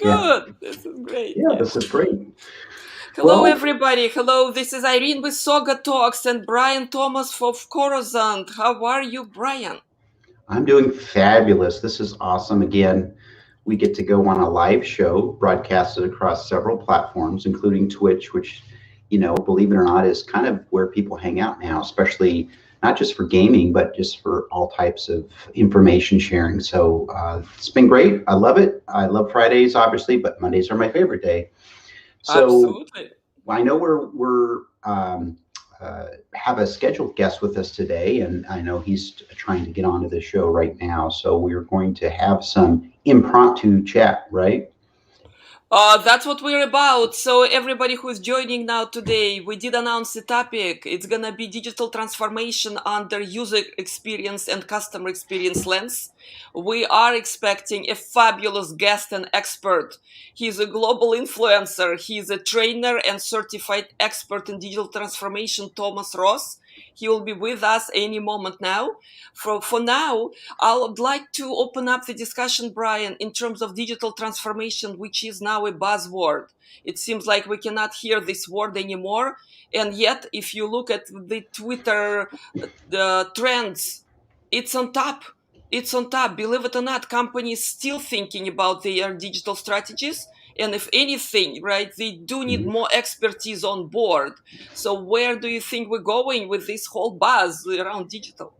Yeah, Good. This is great. yeah, Yeah. this is great. Hello, Well, everybody. Hello. This is Irene with SaugaTalks and Brian Thomas of Coruzant. How are you, Brian? I'm doing fabulous. This is awesome. Again, we get to go on a live show broadcasted across several platforms, including Twitch, which, believe it or not, is kind of where people hang out now, especially not just for gaming, but just for all types of information sharing. So it's been great. I love it. I love Fridays, obviously, but Mondays are my favorite day. So Absolutely. I know have a scheduled guest with us today, and I know he's trying to get onto the show right now. So we're going to have some impromptu chat, right? That's what we're about. So, everybody who's joining now today, we did announce the topic. It's gonna be digital transformation under user experience and customer experience lens. We are expecting a fabulous guest and expert. He's a global influencer, he's a trainer and certified expert in digital transformation, Thomas Ross. He will be with us any moment now. For now, I would like to open up the discussion, Brian, in terms of digital transformation, which is now a buzzword. It seems like we cannot hear this word anymore. And yet, if you look at the Twitter the trends, it's on top. It's on top. Believe it or not, companies still thinking about their digital strategies. And if anything, right, they do need Mhm. more expertise on board. So where do you think we're going with this whole buzz around digital?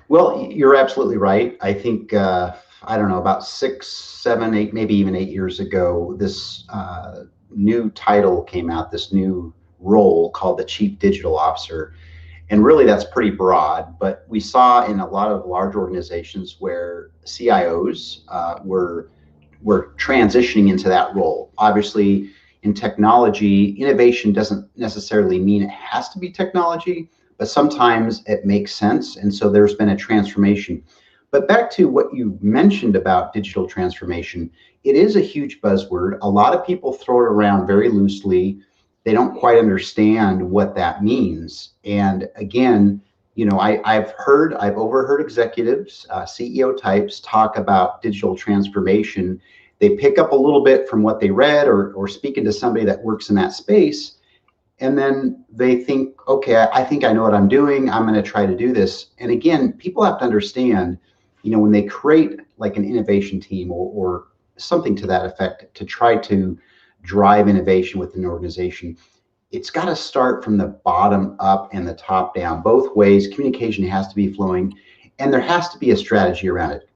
Well, you're absolutely right. I think I don't know, about 6, 7, 8, maybe even 8 years ago, this new title came out. This new role called the Chief Digital Officer. And really, that's pretty broad. But we saw in a lot of large organizations where CIOs were transitioning into that role. Obviously, in technology, innovation doesn't necessarily mean it has to be technology, but sometimes it makes sense. And so there's been a transformation. But back to what you mentioned about digital transformation, it is a huge buzzword. A lot of people throw it around very loosely. They don't quite understand what that means. And again, I've overheard executives, CEO types talk about digital transformation. They pick up a little bit from what they read or speaking to somebody that works in that space. And then they think, okay, I think I know what I'm doing. I'm going to try to do this. And again, people have to understand, when they create like an innovation team or something to that effect to try to drive innovation within an organization, it's got to start from the bottom up and the top down. Both ways, communication has to be flowing, and there has to be a strategy around it.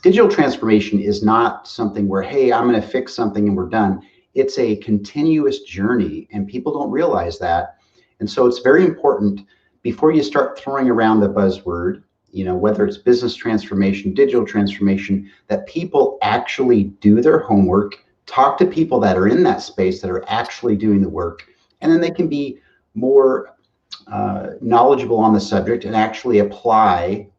Digital transformation is not something where, hey, I'm going to fix something and we're done. It's a continuous journey, and people don't realize that. And so it's very important before you start throwing around the buzzword, whether it's business transformation, digital transformation, that people actually do their homework, talk to people that are in that space that are actually doing the work, and then they can be more knowledgeable on the subject and actually apply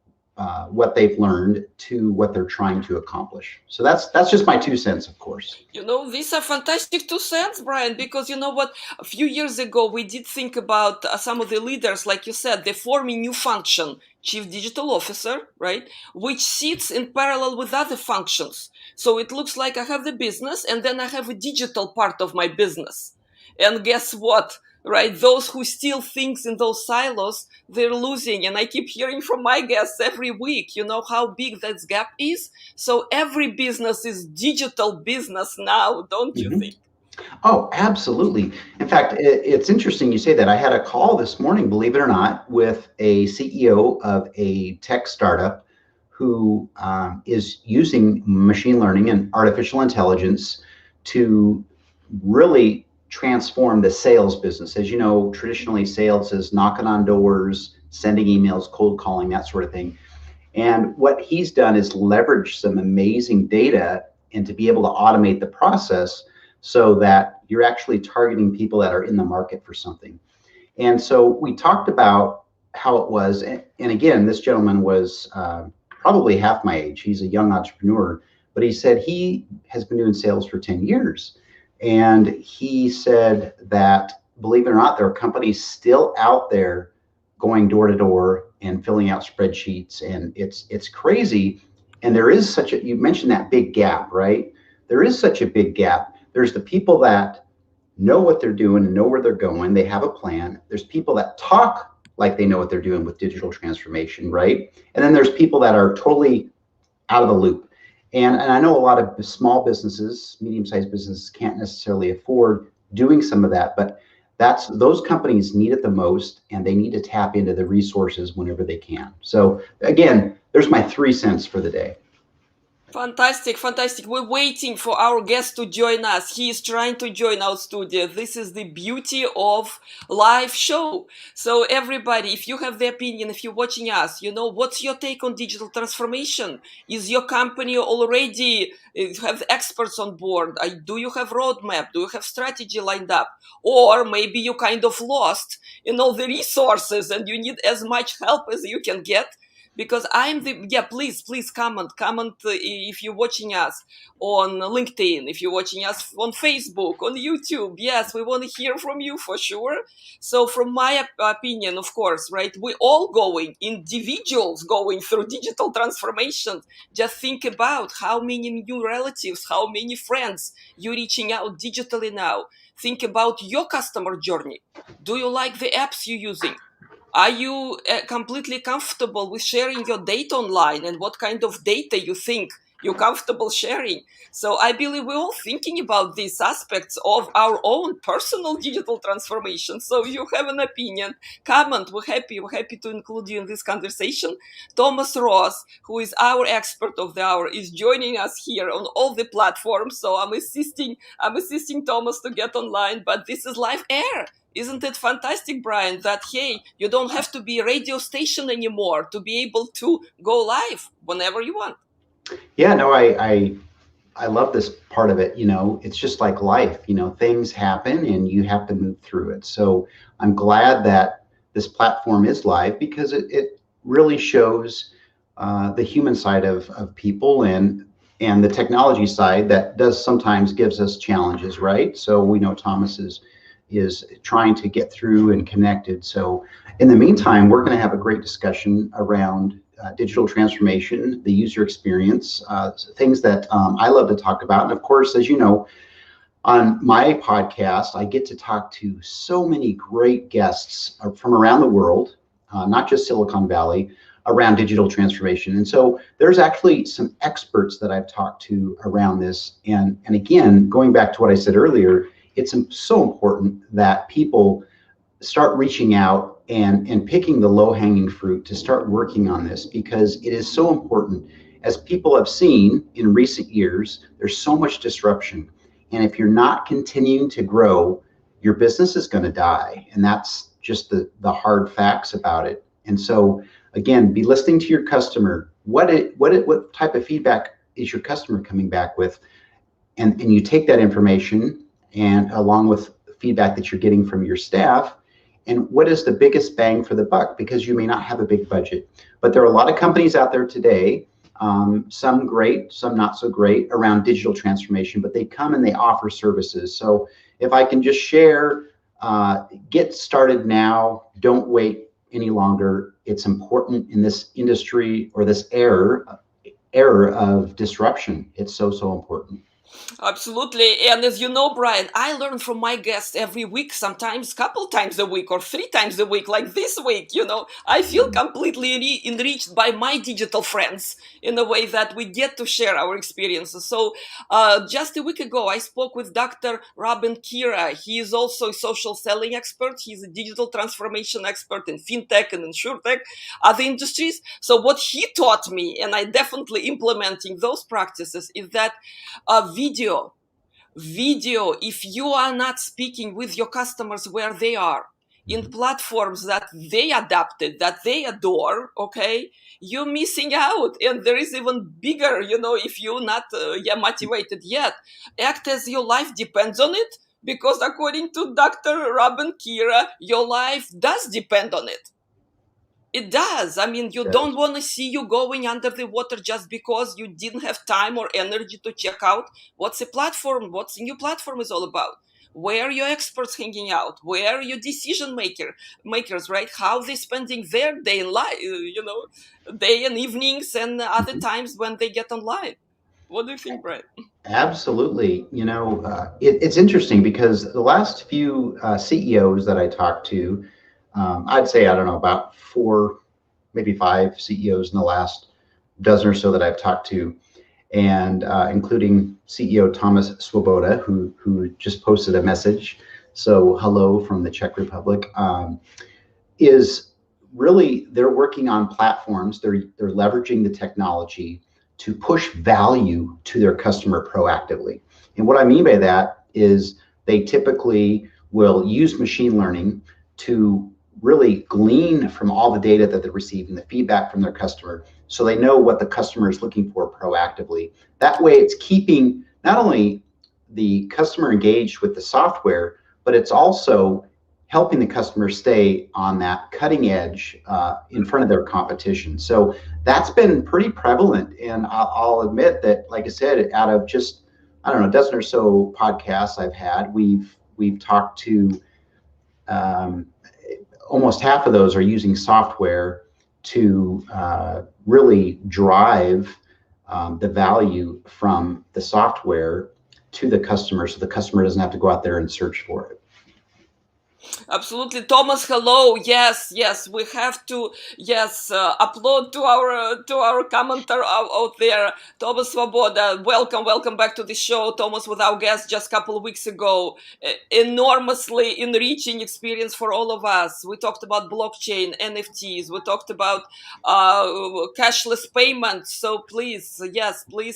what they've learned to what they're trying to accomplish. So that's just my 2 cents, of course. These are fantastic 2 cents, Brian, because you know what? A few years ago, we did think about some of the leaders, like you said, they're forming new function, chief digital officer, right? Which sits in parallel with other functions. So it looks like I have the business and then I have a digital part of my business. And guess what? Right? Those who still thinks in those silos, they're losing. And I keep hearing from my guests every week, how big that gap is. So every business is digital business now, don't you Mhm. think? Oh, absolutely. In fact, it's interesting you say that. I had a call this morning, believe it or not, with a CEO of a tech startup who is using machine learning and artificial intelligence to really transform the sales business. As you know, traditionally sales is knocking on doors, sending emails, cold calling, that sort of thing. And what he's done is leverage some amazing data and to be able to automate the process so that you're actually targeting people that are in the market for something. And so we talked about how it was. And again, this gentleman was probably half my age. He's a young entrepreneur, but he said he has been doing sales for 10 years. And he said that, believe it or not, there are companies still out there going door to door and filling out spreadsheets. And it's crazy. And there is you mentioned that big gap, right? there is such a big gap. There's the people that know what they're doing and know where they're going. They have a plan. There's people that talk like they know what they're doing with digital transformation, right? And then there's people that are totally out of the loop. And I know a lot of small businesses, medium-sized businesses can't necessarily afford doing some of that, but that's those companies need it the most, and they need to tap into the resources whenever they can. So again, there's my 3 cents for the day. Fantastic, fantastic. We're waiting for our guest to join us. He is trying to join our studio. This is the beauty of live show. So everybody, if you have the opinion, if you're watching us, what's your take on digital transformation? Is your company already have experts on board? Do you have roadmap? Do you have strategy lined up? Or maybe you kind of lost, the resources and you need as much help as you can get? Because please comment if you're watching us on LinkedIn, if you're watching us on Facebook, on YouTube. Yes, we want to hear from you for sure. So from my opinion, of course, right, we all individuals going through digital transformation. Just think about how many new relatives, how many friends you're reaching out digitally now. Think about your customer journey. Do you like the apps you're using? Are you completely comfortable with sharing your data online, and what kind of data you think you're comfortable sharing? So I believe we're all thinking about these aspects of our own personal digital transformation. So if you have an opinion, comment. We're happy to include you in this conversation. Thomas Ross, who is our expert of the hour, is joining us here on all the platforms. So I'm assisting Thomas to get online, but this is live air. Isn't it fantastic, Brian, that, hey, you don't have to be a radio station anymore to be able to go live whenever you want? Yeah, no, I love this part of it. It's just like life, things happen and you have to move through it. So I'm glad that this platform is live because it really shows the human side of people and the technology side that does sometimes gives us challenges, right? So we know Thomas is trying to get through and connected. So in the meantime, we're going to have a great discussion around digital transformation, the user experience, things that I love to talk about. And of course, as you know, on my podcast, I get to talk to so many great guests from around the world, not just Silicon Valley, around digital transformation. And so there's actually some experts that I've talked to around this. And again, going back to what I said earlier, it's so important that people start reaching out and picking the low-hanging fruit to start working on this, because it is so important. As people have seen in recent years, there's so much disruption. And if you're not continuing to grow, your business is going to die. And that's just the hard facts about it. And so, again, be listening to your customer. What type of feedback is your customer coming back with? And you take that information and along with feedback that you're getting from your staff, and what is the biggest bang for the buck? Because you may not have a big budget, but there are a lot of companies out there today, some great, some not so great, around digital transformation, but they come and they offer services. So if I can just share, get started now, don't wait any longer. It's important in this industry or this era of disruption. It's so important. Absolutely. And as you know, Brian, I learn from my guests every week, sometimes a couple times a week or 3 times a week, like this week. I feel completely enriched by my digital friends in a way that we get to share our experiences. So just a week ago, I spoke with Dr. Robin Kira. He is also a social selling expert. He's a digital transformation expert in fintech and insurtech, other industries. So what he taught me, and I definitely implementing those practices, is that video, if you are not speaking with your customers where they are in platforms that they adapted, that they adore, okay, you're missing out. And there is even bigger, if you're not motivated yet, act as your life depends on it, because according to Dr. Robin Kira, your life does depend on it. It does. I mean, you don't want to see you going under the water just because you didn't have time or energy to check out what's the new platform is all about. Where are your experts hanging out? Where are your decision makers, right? How they spending their day in life, day and evenings and other times when they get online. What do you think, Brian? Absolutely. It's interesting because the last few CEOs that I talked to, I'd say, I don't know, about four, maybe five CEOs in the last dozen or so that I've talked to, and including CEO Thomas Swoboda, who just posted a message. So hello from the Czech Republic. Is really they're working on platforms. They're leveraging the technology to push value to their customer proactively. And what I mean by that is they typically will use machine learning to really glean from all the data that they're receiving, the feedback from their customer, so they know what the customer is looking for proactively. That way, it's keeping not only the customer engaged with the software, but it's also helping the customer stay on that cutting edge in front of their competition. So that's been pretty prevalent. And I'll admit that, like I said, out of just, I don't know, a dozen or so podcasts I've had, we've talked to almost half of those are using software to really drive the value from the software to the customer, so the customer doesn't have to go out there and search for it. Absolutely, Thomas. Hello. Yes. We have to upload to our commenter out there. Thomas Svoboda, welcome back to the show. Thomas was our guest just a couple of weeks ago. Enormously enriching experience for all of us. We talked about blockchain, NFTs. We talked about cashless payments. So please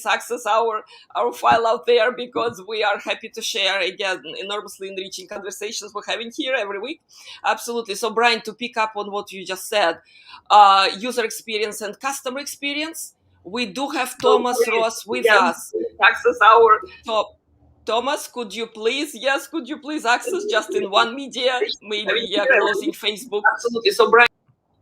access our file out there, because we are happy to share again enormously enriching conversations we're having here every week. Absolutely. So Brian, to pick up on what you just said, user experience and customer experience, we do have Thomas Ross with us. Access our Thomas, could you please access just in one media, maybe closing Facebook? Absolutely. So Brian,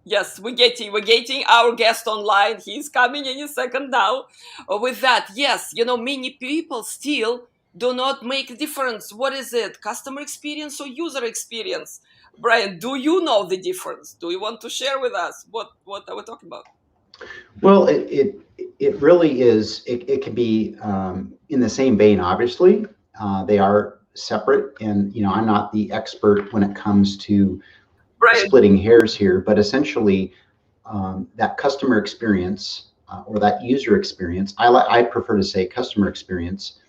yes, we're getting our guest online. He's coming in a second now. With that, yes, many people still do not make a difference. What is it? Customer experience or user experience? Brian, do you know the difference? Do you want to share with us what are we talking about? Well, it really is. It can be in the same vein. Obviously, they are separate, and I'm not the expert when it comes to splitting hairs here, but essentially, that customer experience or that user experience, I prefer to say customer experience,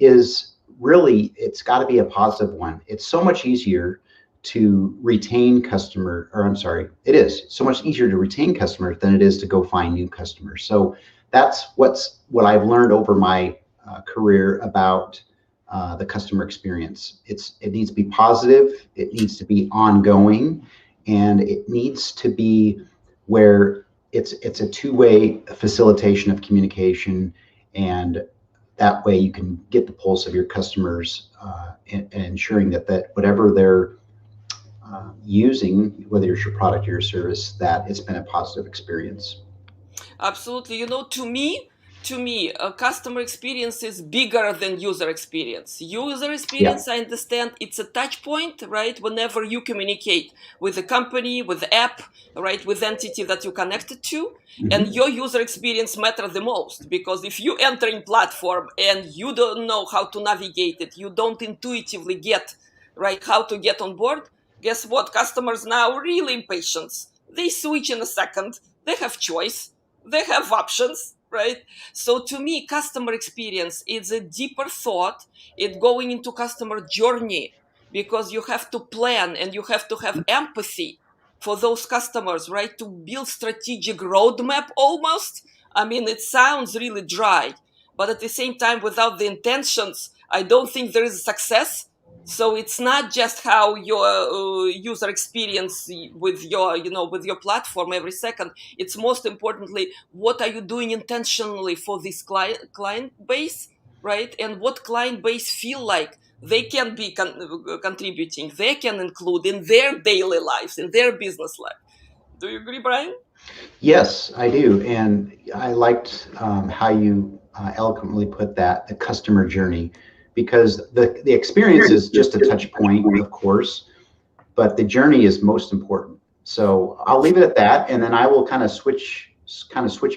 is really, it's got to be a positive one. It's so much easier to retain customer, or I'm sorry, it is so much easier to retain customers than it is to go find new customers. So that's what I've learned over my career about the customer experience. It needs to be positive, it needs to be ongoing, and it needs to be where it's a two-way facilitation of communication, and that way you can get the pulse of your customers and ensuring that whatever they're using, whether it's your product or your service, that it's been a positive experience. Absolutely. To me, a customer experience is bigger than user experience. User experience, yeah. I understand it's a touch point, right? Whenever you communicate with a company, with the app, right, with entity that you connected to, mm-hmm. and your user experience matters the most, because if you enter in platform and you don't know how to navigate it, you don't intuitively get, right, how to get on board, guess what? Customers now really impatient. They switch in a second. They have choice. They have options, right? So to me, customer experience is a deeper thought. It's going into customer journey, because you have to plan and you have to have empathy for those customers, right? To build strategic roadmap almost. I mean, it sounds really dry, but at the same time, without the intentions, I don't think there is success. So it's not just how your user experience with your platform every second. It's most importantly, what are you doing intentionally for this client base, right? And what client base feel like they can be contributing, they can include in their daily lives, in their business life. Do you agree, Brian? Yes, I do. And I liked how you eloquently put that, the customer journey, because the experience is just a touch point, of course, but the journey is most important. So I'll leave it at that, and then I will kind of switch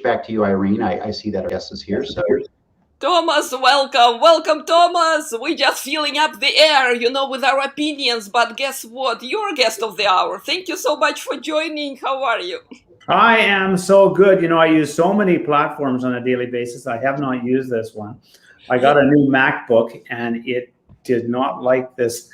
back to you, Irene. I see that our guest is here. So Thomas, welcome. Welcome, Thomas. We're just filling up the air, with our opinions. But guess what? You're a guest of the hour. Thank you so much for joining. How are you? I am so good. I use so many platforms on a daily basis. I have not used this one. I got a new MacBook and it did not like this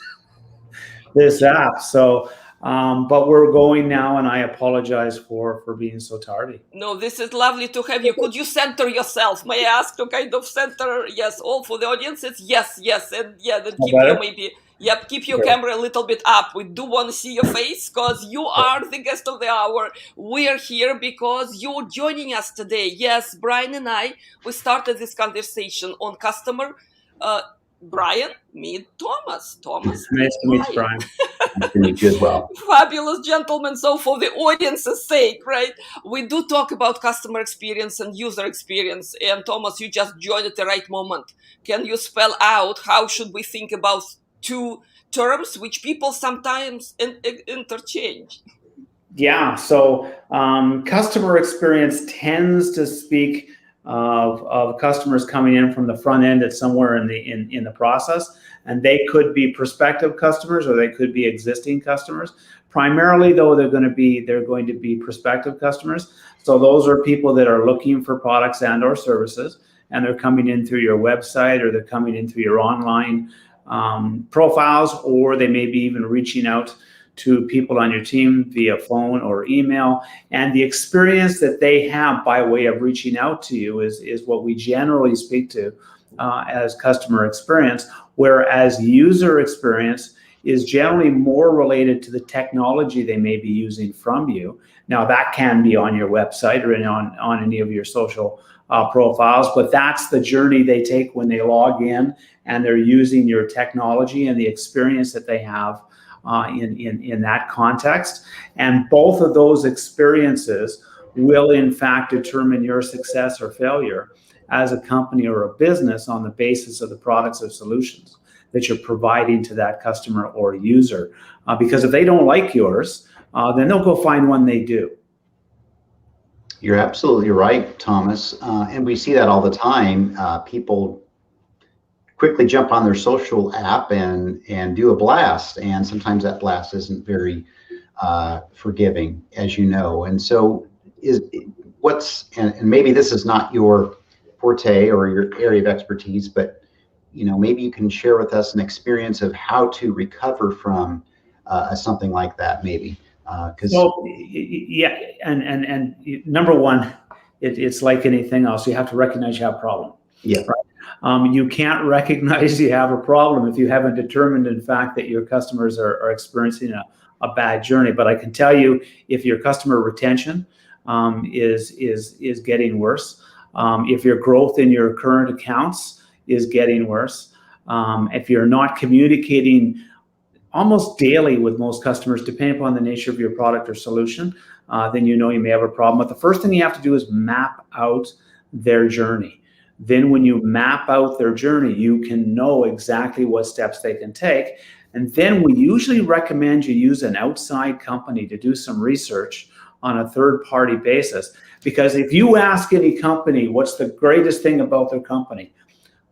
app. So, but we're going now, and I apologize for being so tardy. No, this is lovely to have you. Could you center yourself? May I ask to kind of center? Yes, all for the audience. It's yes, and then keep your keep your camera a little bit up. We do want to see your face because you are the guest of the hour. We're here because you're joining us today. Yes, Brian and we started this conversation on customer. Brian, meet Thomas. Thomas, nice to meet you, Brian. Nice to meet you as well. Fabulous gentlemen. So for the audience's sake, right, we do talk about customer experience and user experience. And Thomas, you just joined at the right moment. Can you spell out how should we think about two terms which people sometimes interchange? Yeah, so customer experience tends to speak of customers coming in from the front end at somewhere in the process, and they could be prospective customers or they could be existing customers. Primarily, though, they're going to be prospective customers. So those are people that are looking for products and or services, and they're coming in through your website, or they're coming in through your online profiles, or they may be even reaching out to people on your team via phone or email. And the experience that they have by way of reaching out to you is what we generally speak to as customer experience, whereas user experience is generally more related to the technology they may be using from you. Now, that can be on your website or on any of your social profiles, but that's the journey they take when they log in and they're using your technology and the experience that they have in that context. And both of those experiences will in fact determine your success or failure as a company or a business on the basis of the products or solutions that you're providing to that customer or user. Because if they don't like yours, then they'll go find one they do. You're absolutely right, Thomas. And we see that all the time. People quickly jump on their social app and do a blast, and sometimes that blast isn't very forgiving, as you know. And so and maybe this is not your forte or your area of expertise, but maybe you can share with us an experience of how to recover from something like that, maybe. Yeah, and number one, it's like anything else. You have to recognize you have a problem. Yeah. Right? You can't recognize you have a problem if you haven't determined, in fact, that your customers are experiencing a bad journey. But I can tell you, if your customer retention is getting worse, if your growth in your current accounts is getting worse, if you're not communicating almost daily with most customers, depending upon the nature of your product or solution, then you may have a problem. But the first thing you have to do is map out their journey. Then when you map out their journey, you can know exactly what steps they can take. And then we usually recommend you use an outside company to do some research on a third-party basis. Because if you ask any company what's the greatest thing about their company,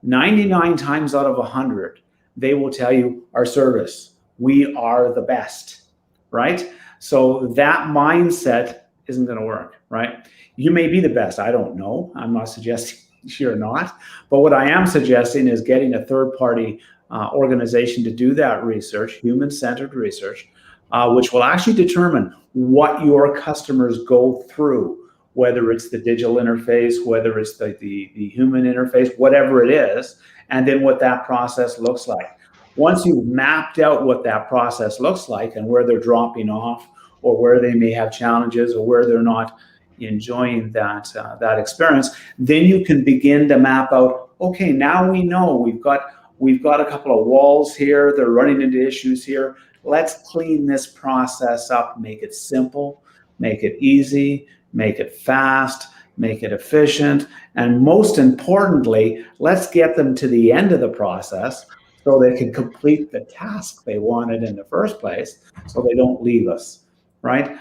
99 times out of 100, they will tell you our service. We are the best, right? So that mindset isn't going to work, right? You may be the best. I don't know. I'm not suggesting you're not. But what I am suggesting is getting a third-party organization to do that research, human-centered research, which will actually determine what your customers go through, whether it's the digital interface, whether it's the human interface, whatever it is, and then what that process looks like. Once you've mapped out what that process looks like and where they're dropping off or where they may have challenges or where they're not enjoying that experience, then you can begin to map out, okay, now we know we've got a couple of walls here, they're running into issues here. Let's clean this process up, make it simple, make it easy, make it fast, make it efficient, and most importantly, let's get them to the end of the process so they can complete the task they wanted in the first place, so they don't leave us, right?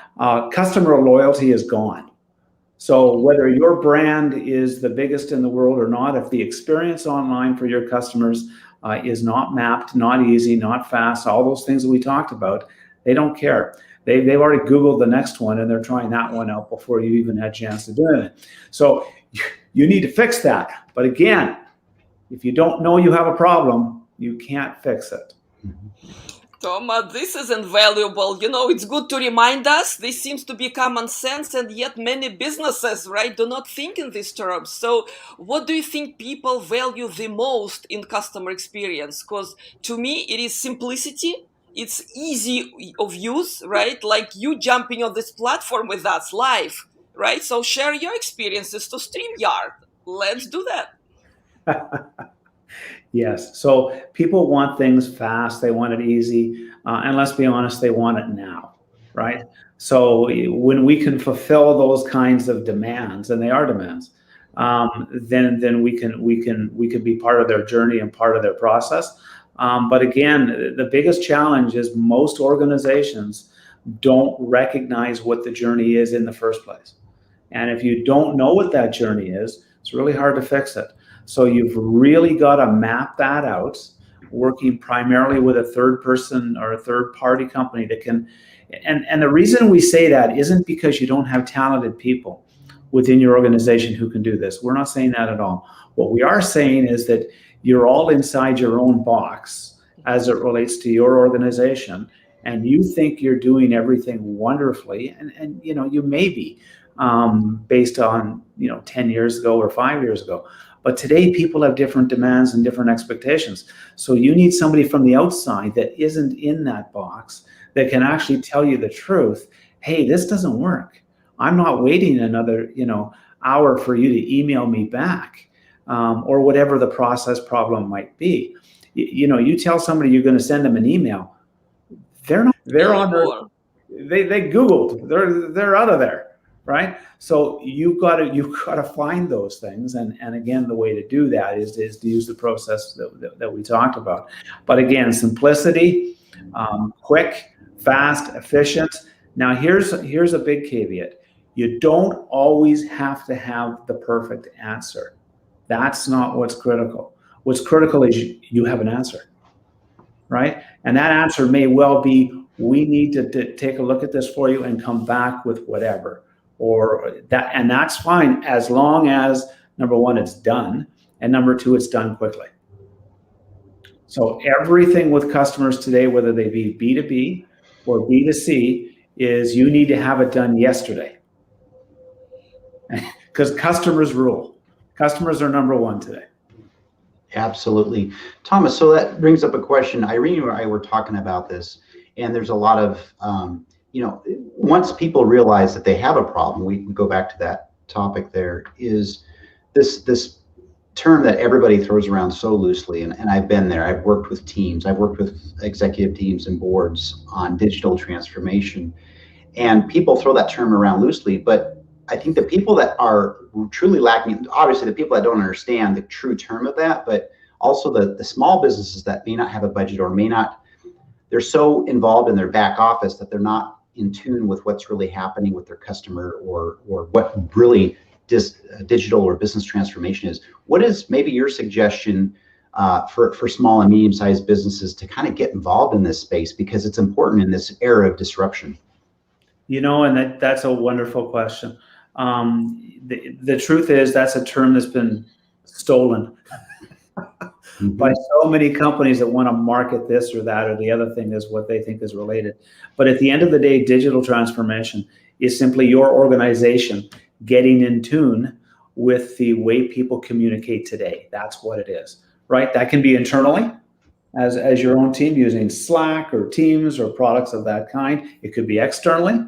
Customer loyalty is gone. So whether your brand is the biggest in the world or not, if the experience online for your customers is not mapped, not easy, not fast, all those things that we talked about, they don't care. They've already Googled the next one and they're trying that one out before you even had a chance to do it. So you need to fix that. But again, if you don't know you have a problem, you can't fix it. Thomas, this is invaluable. It's good to remind us. This seems to be common sense, and yet many businesses, right, do not think in these terms. So what do you think people value the most in customer experience? Because to me, it is simplicity. It's easy of use, right? Like you jumping on this platform with us live, right? So share your experiences to StreamYard. Let's do that. Yes. So people want things fast. They want it easy. And let's be honest, they want it now, right? So when we can fulfill those kinds of demands, and they are demands, then we can be part of their journey and part of their process. But again, the biggest challenge is most organizations don't recognize what the journey is in the first place. And if you don't know what that journey is, it's really hard to fix it. So you've really got to map that out, working primarily with a third person or a third party company that can, and the reason we say that isn't because you don't have talented people within your organization who can do this. We're not saying that at all. What we are saying is that you're all inside your own box as it relates to your organization, and you think you're doing everything wonderfully, and you may be based on 10 years ago or 5 years ago. But today people have different demands and different expectations. So you need somebody from the outside that isn't in that box that can actually tell you the truth. Hey, this doesn't work. I'm not waiting another hour for you to email me back, or whatever the process problem might be. You tell somebody you're going to send them an email. They're on they Googled. They're out of there. Right. So you've got to find those things. And again, the way to do that is to use the process that we talked about. But again, simplicity, quick, fast, efficient. Now, here's a big caveat. You don't always have to have the perfect answer. That's not what's critical. What's critical is you have an answer. Right. And that answer may well be, we need to take a look at this for you and come back with whatever. And that's fine as long as, number one, it's done, and number two, it's done quickly. So everything with customers today, whether they be B2B or B2C, is you need to have it done yesterday. Because customers rule. Customers are number one today. Absolutely. Thomas, so that brings up a question. Irene and I were talking about this, and there's a lot of once people realize that they have a problem, we go back to that topic. There is this term that everybody throws around so loosely, and I've been there. I've worked with teams. I've worked with executive teams and boards on digital transformation, and people throw that term around loosely. But I think the people that are truly lacking, obviously the people that don't understand the true term of that, but also the small businesses that may not have a budget or may not, they're so involved in their back office that they're not in tune with what's really happening with their customer or what really digital or business transformation is. What is maybe your suggestion for small and medium-sized businesses to kind of get involved in this space, because it's important in this era of disruption? And that's a wonderful question. The truth is that's a term that's been stolen by so many companies that want to market this or that or the other thing as what they think is related. But at the end of the day, digital transformation is simply your organization getting in tune with the way people communicate today. That's what it is, right? That can be internally as your own team using Slack or Teams or products of that kind. It could be externally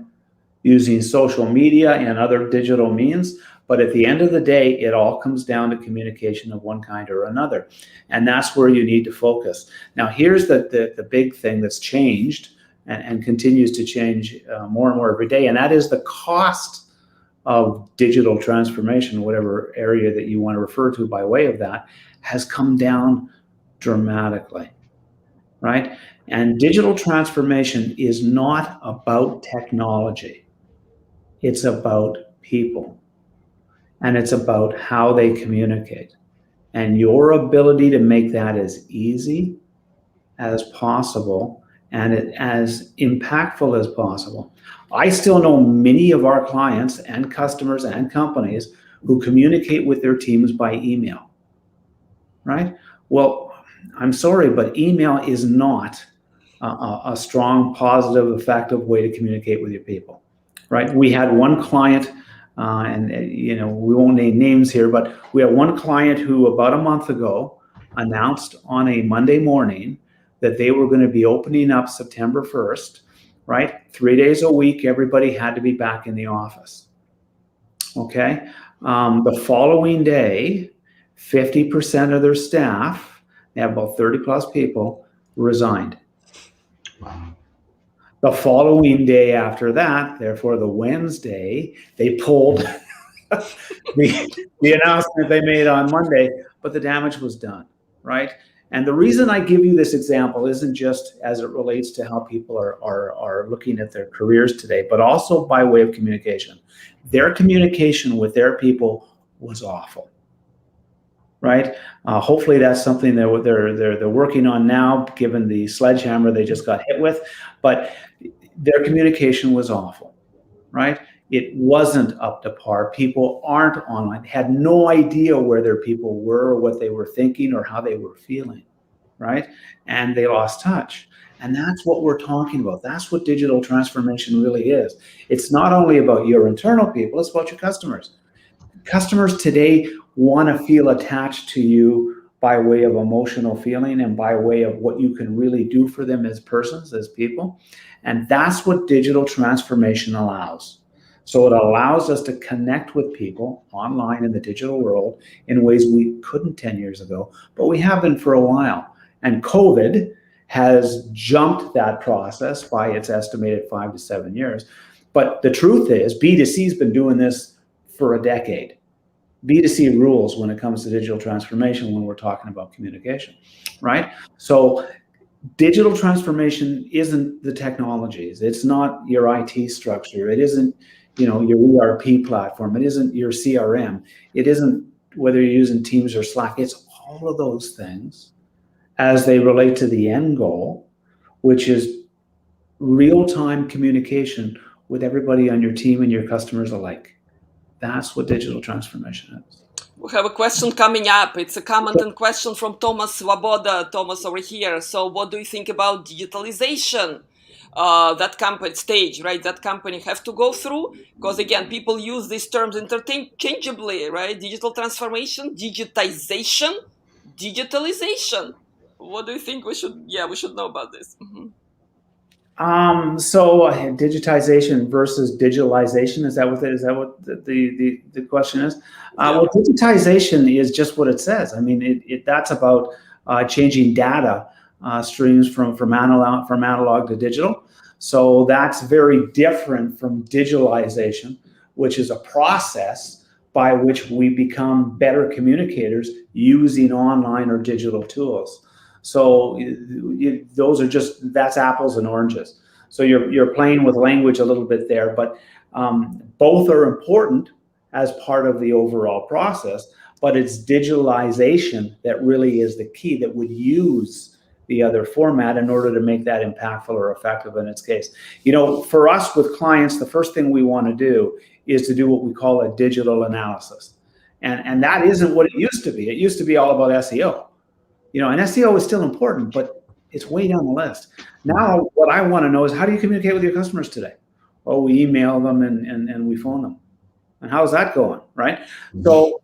using social media and other digital means. But at the end of the day, it all comes down to communication of one kind or another. And that's where you need to focus. Now, here's the big thing that's changed and continues to change more and more every day. And that is the cost of digital transformation, whatever area that you want to refer to by way of that, has come down dramatically, right? And digital transformation is not about technology. It's about people. and it's about how they communicate. And your ability to make that as easy as possible and as impactful as possible. I still know many of our clients and customers and companies who communicate with their teams by email, right? Well, I'm sorry, but email is not a strong, positive, effective way to communicate with your people, right? We had one client, and we won't name names here, but we had one client who about a month ago announced on a Monday morning that they were going to be opening up September 1st, right? 3 days a week, everybody had to be back in the office. Okay. The following day, 50% of their staff, they have about 30 plus people, resigned. Wow. The following day after that, therefore the Wednesday, they pulled the announcement they made on Monday, but the damage was done, right? And the reason I give you this example isn't just as it relates to how people are looking at their careers today, but also by way of communication. Their communication with their people was awful, right? Hopefully that's something that they're working on now, given the sledgehammer they just got hit with. But their communication was awful, right? It wasn't up to par. People aren't online, had no idea where their people were or what they were thinking or how they were feeling, right? And they lost touch. And that's what we're talking about. That's what digital transformation really is. It's not only about your internal people, it's about your customers. Customers today want to feel attached to you by way of emotional feeling and by way of what you can really do for them as persons, as people. And that's what digital transformation allows. So it allows us to connect with people online in the digital world in ways we couldn't 10 years ago, but we have been for a while. And COVID has jumped that process by its estimated 5 to 7 years. But the truth is, B2C has been doing this for a decade. B2C rules when it comes to digital transformation when we're talking about communication, right? So digital transformation isn't the technologies. It's not your IT structure. It isn't, your ERP platform. It isn't your CRM. It isn't whether you're using Teams or Slack. It's all of those things as they relate to the end goal, which is real-time communication with everybody on your team and your customers alike. That's what digital transformation is. We have a question coming up. It's a comment and question from Thomas Svoboda. Thomas over here. So what do you think about digitalization? That company stage, right? That company have to go through, because again, people use these terms interchangeably, right? Digital transformation, digitization, digitalization. What do you think we should know about this? Mm-hmm. So digitization versus digitalization, is that what the question is? Well, digitization is just what it says. I mean, that's about changing data streams from analog to digital. So that's very different from digitalization, which is a process by which we become better communicators using online or digital tools. So that's apples and oranges. So you're playing with language a little bit there, but both are important as part of the overall process. But it's digitalization that really is the key that would use the other format in order to make that impactful or effective in its case. For us with clients, the first thing we want to do is to do what we call a digital analysis. And that isn't what it used to be. It used to be all about SEO. And SEO is still important, but it's way down the list. Now, what I want to know is, how do you communicate with your customers today? Oh, we email them and we phone them. And how's that going, right? Mm-hmm. So,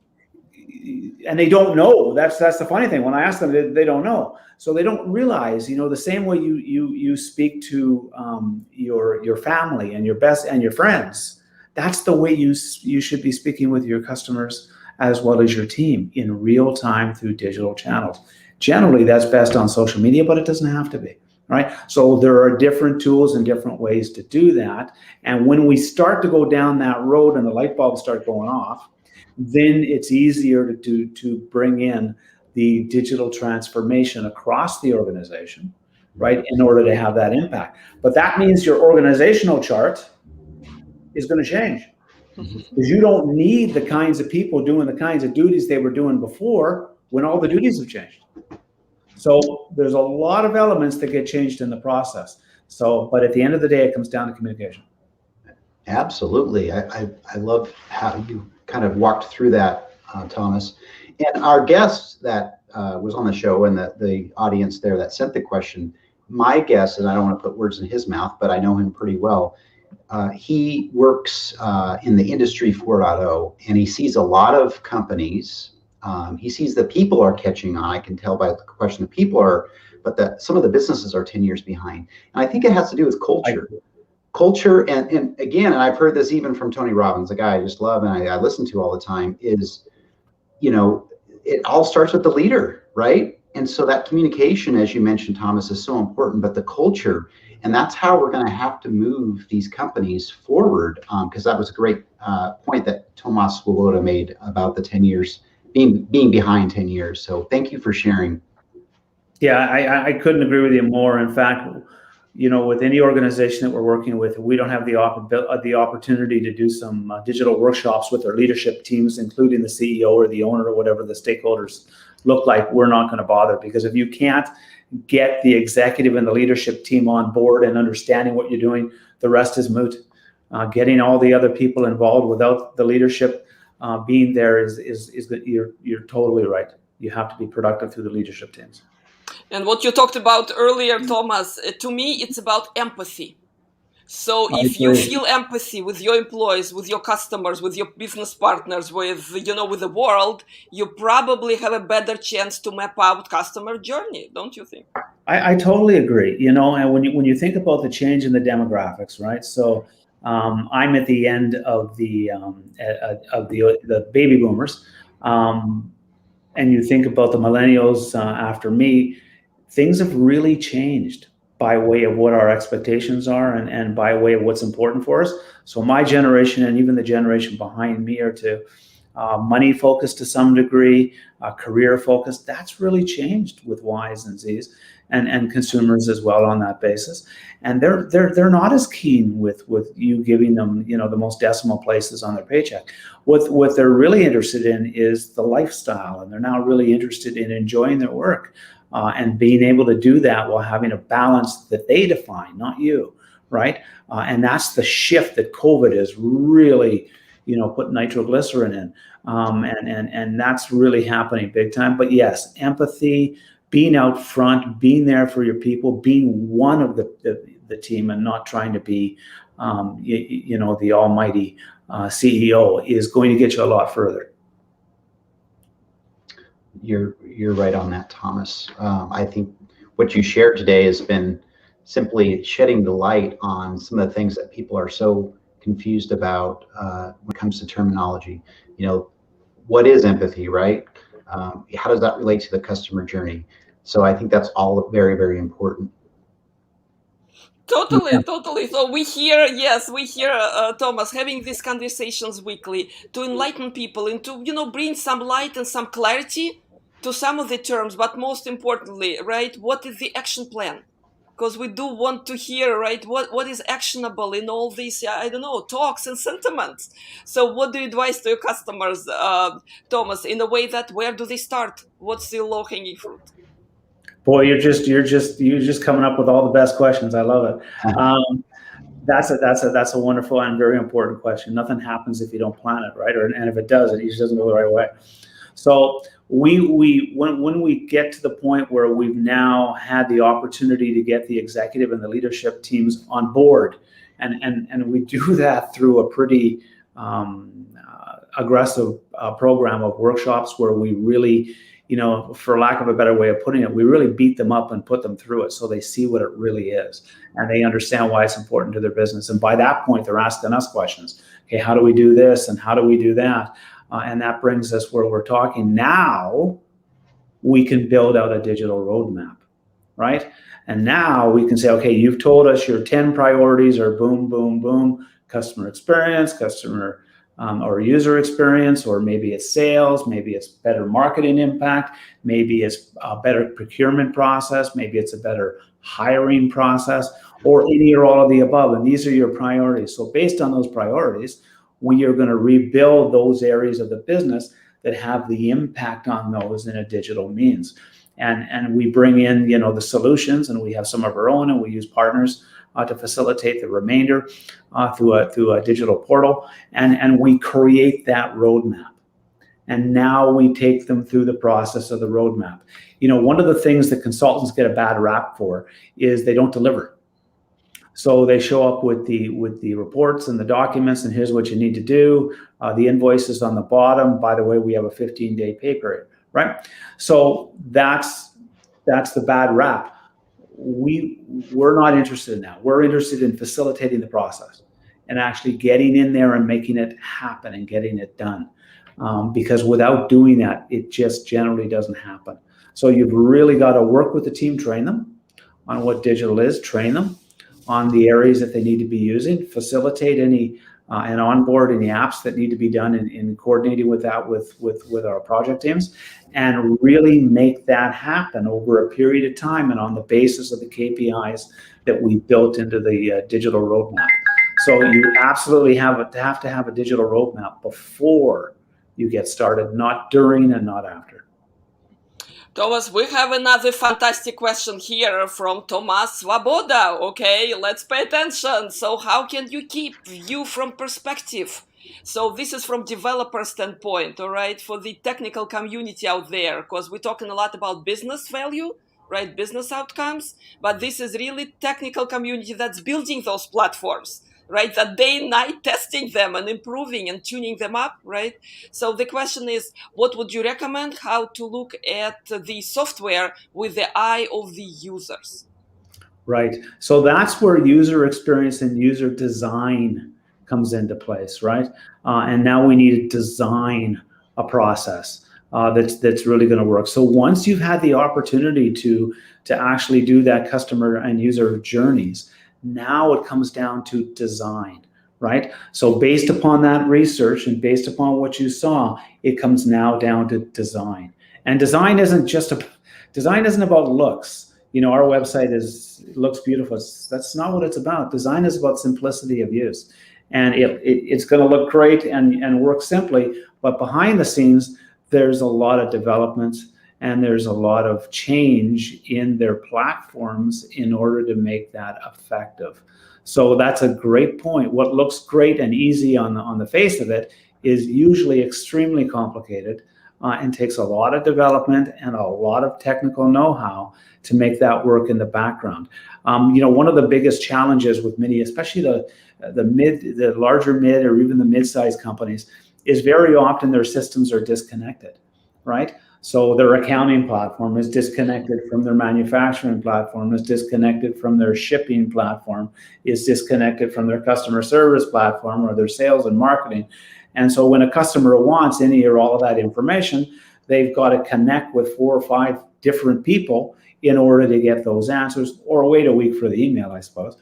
and they don't know. That's the funny thing. When I ask them, they don't know. So they don't realize, the same way you speak to your family and your friends, that's the way you should be speaking with your customers as well as your team in real time through digital channels. Generally, that's best on social media, but it doesn't have to be, right? So there are different tools and different ways to do that. And when we start to go down that road and the light bulbs start going off, then it's easier to bring in the digital transformation across the organization, right, in order to have that impact. But that means your organizational chart is going to change. Because you don't need the kinds of people doing the kinds of duties they were doing before when all the duties have changed. So there's a lot of elements that get changed in the process. So, but at the end of the day, it comes down to communication. Absolutely. I love how you kind of walked through that, Thomas. And our guest that was on the show and the audience there that sent the question, my guess, and I don't want to put words in his mouth, but I know him pretty well. He works in the industry 4.0, and he sees a lot of companies. He sees that people are catching on. I can tell by the question that people are, but that some of the businesses are 10 years behind. And I think it has to do with culture. Culture, and again, and I've heard this even from Tony Robbins, a guy I just love and I listen to all the time, is, you know, it all starts with the leader, right? And so that communication, as you mentioned, Thomas, is so important, but the culture, and that's how we're going to have to move these companies forward, because that was a great point that Tomas Swoboda made about the 10 years, being behind 10 years. So thank you for sharing. Yeah, I couldn't agree with you more. In fact, you know, with any organization that we're working with, we don't have the opportunity to do some digital workshops with our leadership teams, including the CEO or the owner or whatever the stakeholders look like. We're not going to bother, because if you can't get the executive and the leadership team on board and understanding what you're doing, the rest is moot. Getting all the other people involved without the leadership being there is that you're totally right. You have to be productive through the leadership teams. And what you talked about earlier, Thomas, to me, it's about empathy. So if you feel empathy with your employees, with your customers, with your business partners, with, you know, with the world, you probably have a better chance to map out customer journey, don't you think? I totally agree. You know, and when you think about the change in the demographics, right? So I'm at the end of the baby boomers, and you think about the millennials after me. Things have really changed by way of what our expectations are and by way of what's important for us. So my generation and even the generation behind me are to money focused to some degree, career focused. That's really changed with Ys and Zs and consumers as well on that basis. And they're not as keen with you giving them, you know, the most decimal places on their paycheck. What they're really interested in is the lifestyle, and they're now really interested in enjoying their work. And being able to do that while having a balance that they define, not you, right? And that's the shift that COVID has really, you know, put nitroglycerin in, and that's really happening big time. But yes, empathy, being out front, being there for your people, being one of the team, and not trying to be, you know, the almighty CEO is going to get you a lot further. You're right on that, Thomas. I think what you shared today has been simply shedding the light on some of the things that people are so confused about when it comes to terminology. You know, what is empathy, right? How does that relate to the customer journey? So I think that's all very, very important. Totally. So we hear, Thomas, having these conversations weekly to enlighten people and to, you know, bring some light and some clarity to some of the terms, but most importantly, right, what is the action plan? Because we do want to hear, right, what is actionable in all these, I don't know, talks and sentiments. So what do you advise to your customers, Thomas, in a way that where do they start? What's the low-hanging fruit? Boy, you're just coming up with all the best questions. I love it. That's a wonderful and very important question. Nothing happens if you don't plan it, right? And if it does, it usually doesn't go the right way. So when we get to the point where we've now had the opportunity to get the executive and the leadership teams on board, and we do that through a pretty aggressive program of workshops where we really, you know, for lack of a better way of putting it, we really beat them up and put them through it so they see what it really is and they understand why it's important to their business. And by that point, they're asking us questions. Okay, how do we do this and how do we do that? And that brings us where we're talking now. We can build out a digital roadmap, right? And now we can say, okay, you've told us your 10 priorities are boom, boom, boom, customer experience, customer or user experience, or maybe it's sales, maybe it's better marketing impact, maybe it's a better procurement process, maybe it's a better hiring process, or any or all of the above. And these are your priorities. So based on those priorities, we are going to rebuild those areas of the business that have the impact on those in a digital means. And we bring in, the solutions, and we have some of our own, and we use partners to facilitate the remainder through a digital portal, and we create that roadmap. And now we take them through the process of the roadmap. One of the things that consultants get a bad rap for is they don't deliver. So they show up with the reports and the documents, and here's what you need to do. The invoice is on the bottom. By the way, we have a 15-day pay period, right? So that's the bad rap. We're not interested in that. We're interested in facilitating the process and actually getting in there and making it happen and getting it done. Because without doing that, it just generally doesn't happen. So you've really got to work with the team, train them on what digital is, train them on the areas that they need to be using, facilitate any and onboard any apps that need to be done in coordinating with that with our project teams, and really make that happen over a period of time and on the basis of the KPIs that we built into the digital roadmap. So you absolutely have to have a digital roadmap before you get started, not during and not after. Thomas, we have another fantastic question here from Tomas Svoboda. Okay, let's pay attention. So how can you keep view from perspective? So this is from developer standpoint, all right, for the technical community out there, because we're talking a lot about business value, right, business outcomes, but this is really technical community that's building those platforms, right, that day and night testing them and improving and tuning them up, right? So the question is, what would you recommend how to look at the software with the eye of the users? Right. So that's where user experience and user design comes into place, right? And now we need to design a process that's really going to work. So once you've had the opportunity to actually do that customer and user journeys, now it comes down to design, right? So based upon that research and based upon what you saw, it comes now down to design. And design isn't about looks. Our website looks beautiful. That's not what it's about. Design is about simplicity of use. And it's going to look great and work simply, but behind the scenes, there's a lot of development and there's a lot of change in their platforms in order to make that effective. So that's a great point. What looks great and easy on the face of it is usually extremely complicated and takes a lot of development and a lot of technical know-how to make that work in the background. One of the biggest challenges with many, especially the larger mid or even the mid-sized companies, is very often their systems are disconnected, right? So their accounting platform is disconnected from their manufacturing platform, is disconnected from their shipping platform, is disconnected from their customer service platform or their sales and marketing. And so when a customer wants any or all of that information, they've got to connect with 4 or 5 different people in order to get those answers, or wait a week for the email, I suppose.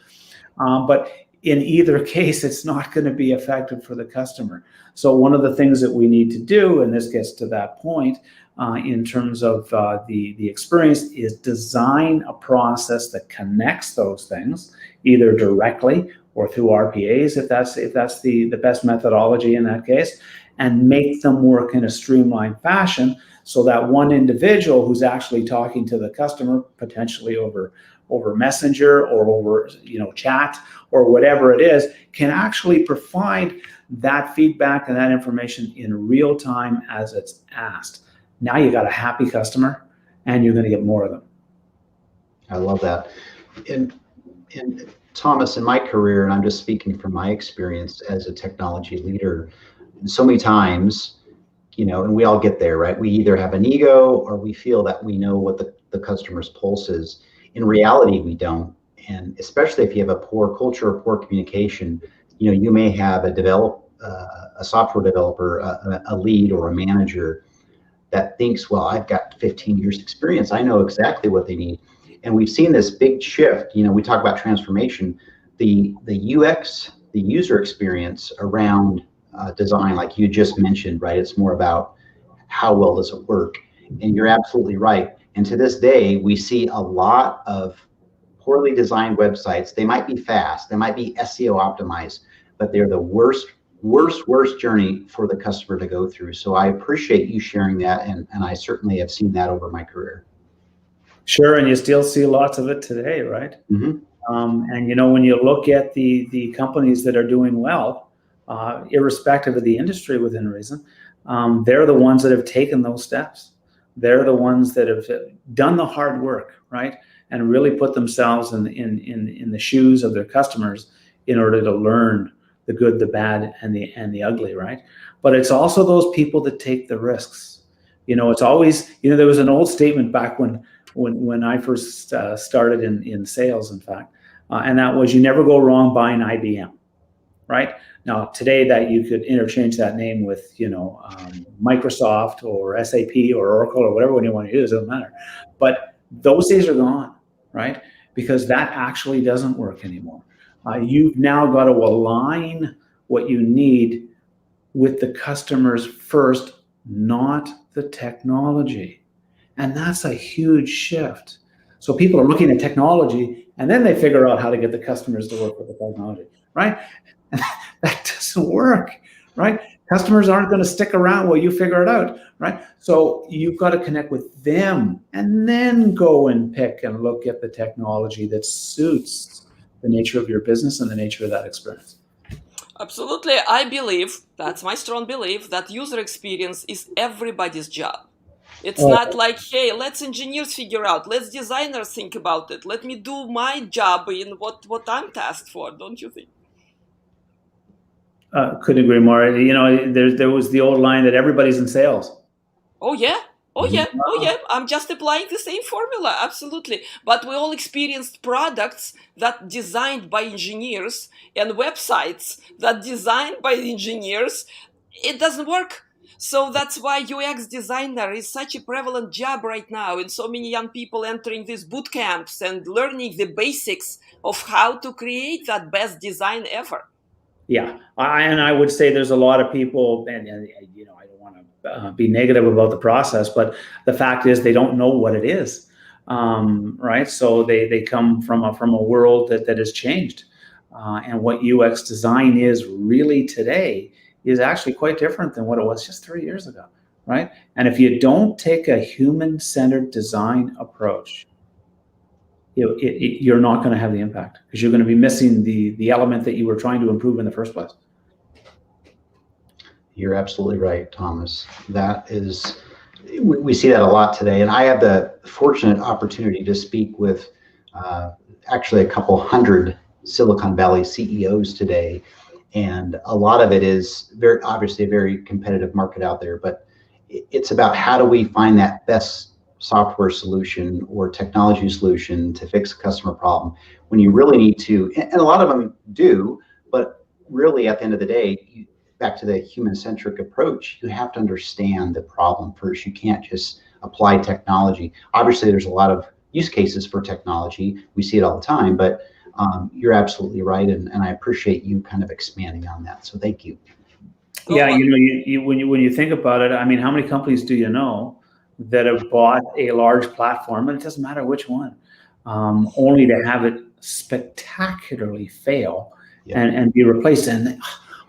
But in either case, it's not going to be effective for the customer. So one of the things that we need to do, and this gets to that point, in terms of the experience, is design a process that connects those things, either directly or through RPAs, if that's the best methodology in that case, and make them work in a streamlined fashion so that one individual who's actually talking to the customer, potentially over Messenger or over chat or whatever it is, can actually provide that feedback and that information in real time as it's asked. Now you got a happy customer, and you're going to get more of them. I love that. And Thomas, in my career, and I'm just speaking from my experience as a technology leader, so many times, and we all get there, right? We either have an ego or we feel that we know what the customer's pulse is. In reality, we don't. And especially if you have a poor culture or poor communication, you may have a software developer, a lead or a manager that thinks, well, I've got 15 years experience. I know exactly what they need. And we've seen this big shift. We talk about transformation, the UX, the user experience around design, like you just mentioned, right? It's more about how well does it work? And you're absolutely right. And to this day, we see a lot of poorly designed websites. They might be fast, they might be SEO optimized, but they're the worst worst journey for the customer to go through. So I appreciate you sharing that, and I certainly have seen that over my career. Sure, and you still see lots of it today, right? Mm-hmm. And when you look at the companies that are doing well, irrespective of the industry within reason, they're the ones that have taken those steps. They're the ones that have done the hard work, right, and really put themselves in the shoes of their customers in order to learn the good, the bad, and the ugly, right? But it's also those people that take the risks. It's always, there was an old statement back when I first started in sales, in fact, and that was, you never go wrong buying IBM, right? Now, today that you could interchange that name with, Microsoft or SAP or Oracle or whatever one you want to use, it doesn't matter. But those days are gone, right? Because that actually doesn't work anymore. You've now got to align what you need with the customers first, not the technology. And that's a huge shift. So people are looking at technology and then they figure out how to get the customers to work with the technology, right? And that doesn't work, right? Customers aren't going to stick around while you figure it out, right? So you've got to connect with them and then go and pick and look at the technology that suits the nature of your business and the nature of that experience. Absolutely. I believe, that's my strong belief, that user experience is everybody's job. It's not like, hey, let's engineers figure out, let's designers think about it, let me do my job in what I'm tasked for, don't you think? Couldn't agree more. There was the old line that everybody's in sales. Oh yeah. I'm just applying the same formula, absolutely. But we all experienced products that designed by engineers and websites that designed by engineers. It doesn't work. So that's why UX designer is such a prevalent job right now, and so many young people entering these boot camps and learning the basics of how to create that best design ever. Yeah, and I would say there's a lot of people, and I don't want to be negative about the process, but the fact is they don't know what it is, right? So they come from a world that has changed, and what UX design is really today is actually quite different than what it was just 3 years ago, right? And if you don't take a human-centered design approach, you're not going to have the impact, because you're going to be missing the element that you were trying to improve in the first place. You're absolutely right, Thomas. That is, we see that a lot today. And I had the fortunate opportunity to speak with actually a couple hundred Silicon Valley CEOs today. And a lot of it is very obviously a very competitive market out there, but it's about how do we find that best software solution or technology solution to fix a customer problem, when you really need to, and a lot of them do, but really at the end of the day, back to the human-centric approach, you have to understand the problem first. You can't just apply technology. Obviously, there's a lot of use cases for technology. We see it all the time, but you're absolutely right, and I appreciate you kind of expanding on that. So thank you. Yeah, when you think about it, I mean, how many companies do you know that have bought a large platform, and it doesn't matter which one, only to have it spectacularly fail and be replaced? And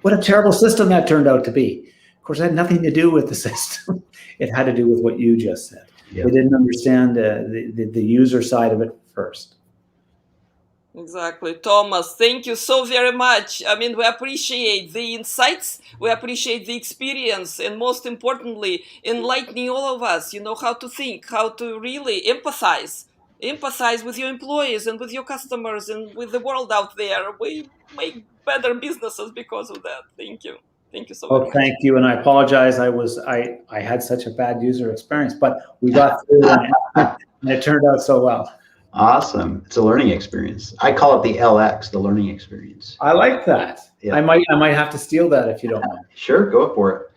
what a terrible system that turned out to be. Of course, it had nothing to do with the system. It had to do with what you just said. They didn't understand the user side of it first. Exactly. Thomas, thank you so very much. I mean, we appreciate the insights, we appreciate the experience, and most importantly, enlightening all of us, how to think, how to really empathize with your employees and with your customers and with the world out there. We make better businesses because of that. Thank you. Thank you so very much. Thank you. And I apologize. I had such a bad user experience, but we got through and it turned out so well. Awesome. It's a learning experience. I call it the LX, the learning experience. I like that. Yeah. I might have to steal that if you don't mind. Sure, go for it.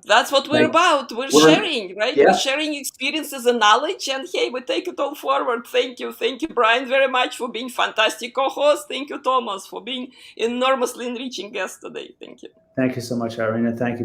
That's what we're about. We're sharing, right? We're sharing experiences and knowledge, and hey, we take it all forward. Thank you, Brian, very much for being fantastic co-host. Thank you, Thomas, for being enormously enriching guest today. Thank you. Thank you so much, Irina. Thank you, Brian.